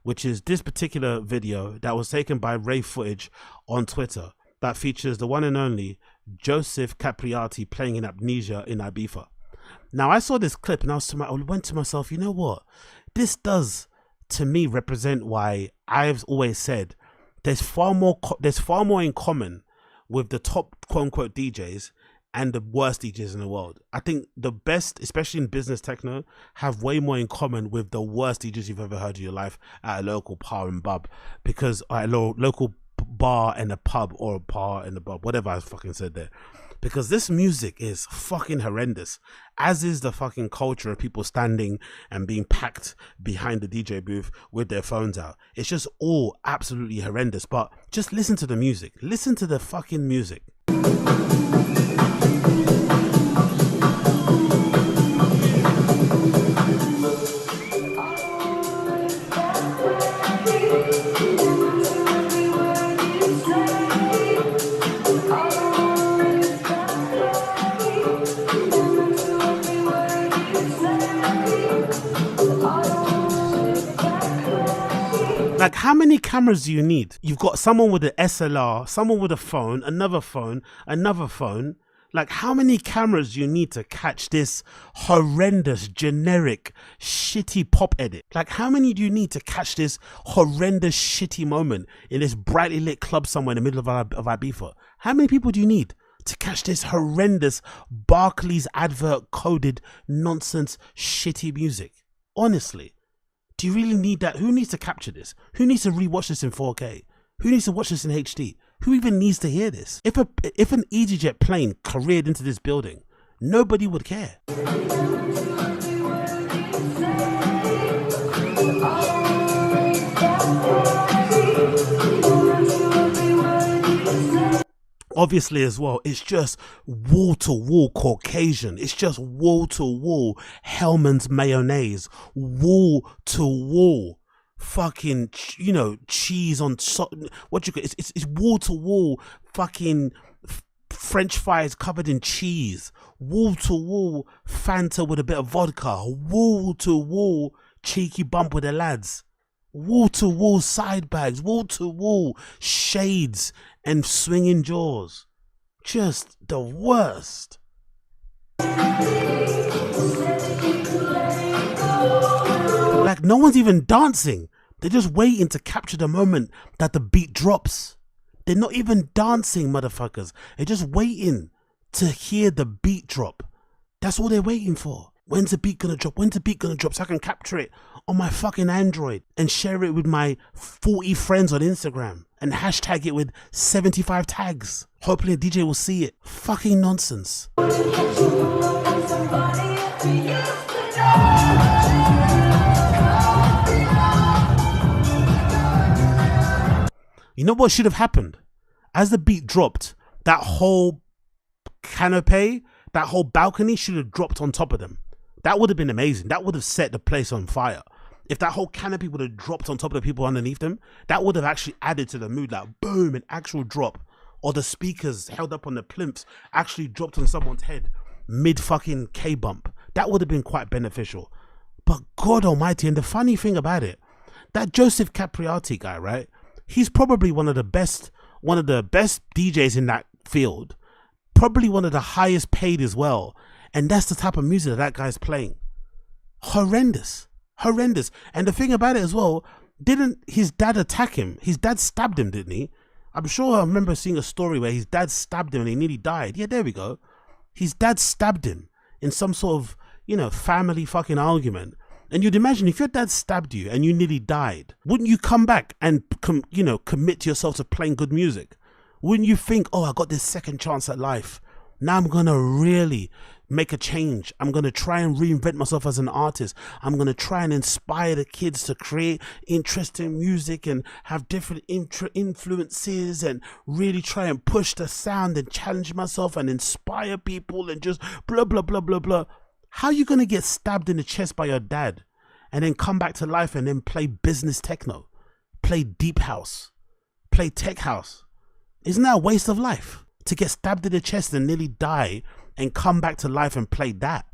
which is this particular video that was taken by Ray Footage on Twitter that features the one and only Joseph Capriati playing in Amnesia in Ibiza. Now, I saw this clip and I went to myself, you know what? This does, to me, represent why I've always said there's far more in common with the top quote-unquote DJs and the worst DJs in the world. I think the best, especially in business techno, have way more in common with the worst DJs you've ever heard in your life at a local bar and pub, because at a local bar and a pub, or a bar and a pub, whatever I fucking said there. Because this music is fucking horrendous, as is the fucking culture of people standing and being packed behind the DJ booth with their phones out. It's just all absolutely horrendous. But just listen to the music. Listen to the fucking music. Like, how many cameras do you need? You've got someone with an SLR, someone with a phone, another phone, another phone. Like, how many cameras do you need to catch this horrendous, generic, shitty pop edit? Like, how many do you need to catch this horrendous, shitty moment in this brightly lit club somewhere in the middle of Ibiza? How many people do you need to catch this horrendous Barclays advert coded nonsense, shitty music? Honestly. Do you really need that? Who needs to capture this? Who needs to rewatch this in 4K? Who needs to watch this in HD? Who even needs to hear this? If an EasyJet plane careered into this building, nobody would care. Obviously as well, it's just wall-to-wall Caucasian. It's just wall-to-wall Hellman's mayonnaise. Wall-to-wall fucking, you know, cheese on what you call it? It's wall-to-wall fucking French fries covered in cheese. Wall-to-wall Fanta with a bit of vodka. Wall-to-wall cheeky bump with the lads. Wall-to-wall side bags. Wall-to-wall shades and swinging jaws. Just the worst. Like, no one's even dancing. They're just waiting to capture the moment that the beat drops. They're not even dancing, motherfuckers. They're just waiting to hear the beat drop. That's all they're waiting for. When's the beat gonna drop? When's the beat gonna drop so I can capture it on my fucking Android and share it with my 40 friends on Instagram and hashtag it with 75 tags. Hopefully a DJ will see it. Fucking nonsense. You know what should have happened? As the beat dropped, that whole canopy, that whole balcony should have dropped on top of them. That would have been amazing. That would have set the place on fire. If that whole canopy would have dropped on top of the people underneath them, that would have actually added to the mood. Like, boom, an actual drop. Or the speakers held up on the plinths actually dropped on someone's head mid fucking K-bump. That would have been quite beneficial. But God almighty, and the funny thing about it, that Joseph Capriati guy, right? He's probably one of the best DJs in that field. Probably one of the highest paid as well. And that's the type of music that guy's playing. Horrendous. Horrendous. And the thing about it as well, didn't his dad attack him? His dad stabbed him, didn't he? I'm sure I remember seeing a story where his dad stabbed him and he nearly died. Yeah, there we go. His dad stabbed him in some sort of, you know, family fucking argument. And you'd imagine if your dad stabbed you and you nearly died, wouldn't you come back and, commit yourself to playing good music? Wouldn't you think, oh, I got this second chance at life. Now I'm going to really make a change. I'm going to try and reinvent myself as an artist. I'm going to try and inspire the kids to create interesting music and have different influences and really try and push the sound and challenge myself and inspire people and just blah, blah, blah, blah, blah. How are you going to get stabbed in the chest by your dad and then come back to life and then play business techno, play deep house, play tech house? Isn't that a waste of life? To get stabbed in the chest and nearly die and come back to life and play that?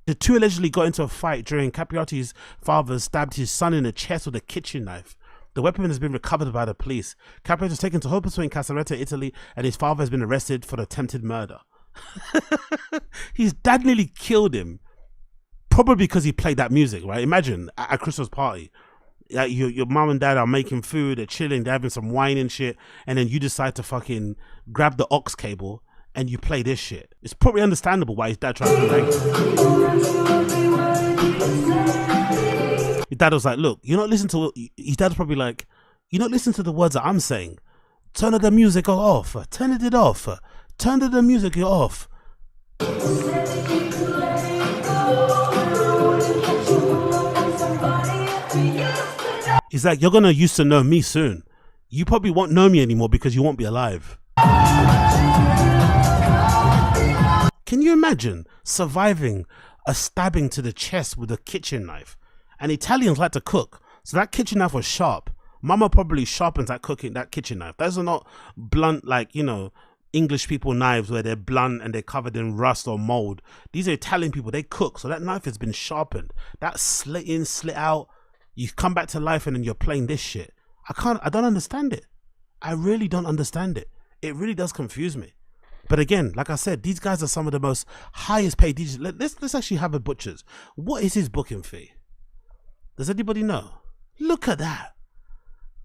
The two allegedly got into a fight during Capriati's father stabbed his son in the chest with a kitchen knife. The weapon has been recovered by the police. Capriati was taken to hospital in Caserta, Italy, and his father has been arrested for attempted murder. His dad nearly killed him, probably because he played that music, right? Imagine at a Christmas party, your mom and dad are making food, they're chilling, they're having some wine and shit, and then you decide to fucking grab the aux cable and you play this shit. It's probably understandable why his dad tried to bang. His dad was like, look, you're not listening to, his dad's probably like, you're not listening to the words that I'm saying. Turn the music off, turn it off, turn the music off. He's like, you're gonna used to know me soon. You probably won't know me anymore because you won't be alive. Can you imagine surviving a stabbing to the chest with a kitchen knife? And Italians like to cook, so that kitchen knife was sharp. Mama probably sharpens that kitchen knife. Those are not blunt, like, you know, English people knives where they're blunt and they're covered in rust or mold. These are Italian people, they cook, so that knife has been sharpened. That slit in, slit out, you come back to life and then you're playing this shit. I don't understand it. I really don't understand it. It really does confuse me. But again, like I said, these guys are some of the most highest paid DJs. Let's actually have a butcher's. What is his booking fee? Does anybody know? Look at that.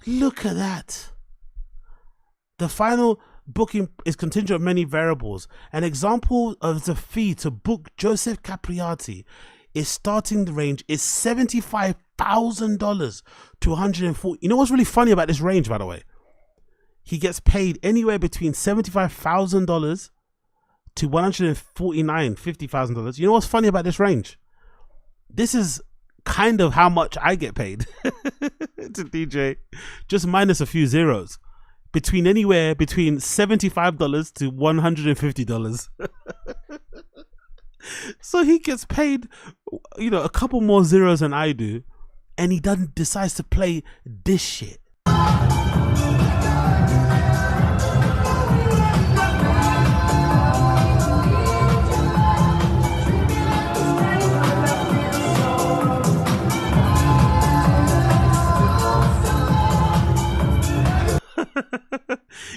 Look at that. The final booking is contingent on many variables. An example of the fee to book Joseph Capriati is starting the range is $75,000 to $140,000. You know what's really funny about this range, by the way? He gets paid anywhere between $75,000 to $149,000-$50,000. You know what's funny about this range? This is kind of how much I get paid to DJ, just minus a few zeros. Anywhere between $75 to $150. So he gets paid, you know, a couple more zeros than I do, and he decides to play this shit.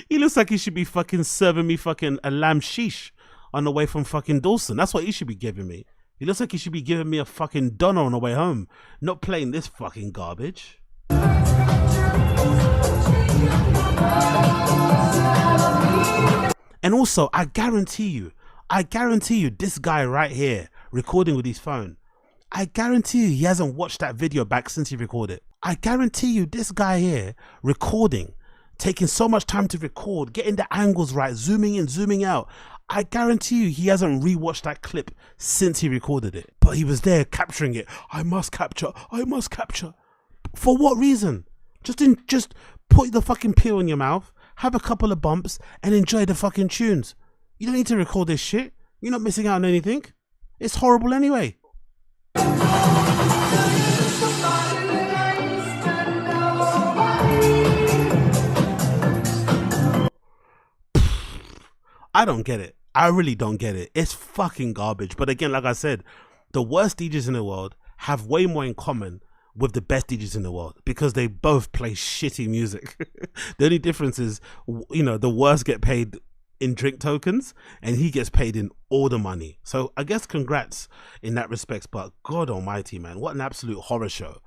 He looks like he should be fucking serving me fucking a lamb sheesh on the way from fucking Dawson. That's what he should be giving me. He looks like he should be giving me a fucking doner on the way home, not playing this fucking garbage. And also, I guarantee you, this guy right here recording with his phone, I guarantee you he hasn't watched that video back since he recorded. I guarantee you this guy here recording, taking so much time to record, getting the angles right, zooming in, zooming out. I guarantee you he hasn't rewatched that clip since he recorded it. But he was there capturing it. I must capture. For what reason? Just put the fucking peel in your mouth, have a couple of bumps, and enjoy the fucking tunes. You don't need to record this shit. You're not missing out on anything. It's horrible anyway. I don't get it. I really don't get it. It's fucking garbage. But again, like I said, the worst DJs in the world have way more in common with the best DJs in the world because they both play shitty music. The only difference is, you know, the worst get paid in drink tokens and he gets paid in all the money. So I guess congrats in that respect, but God almighty, man, what an absolute horror show.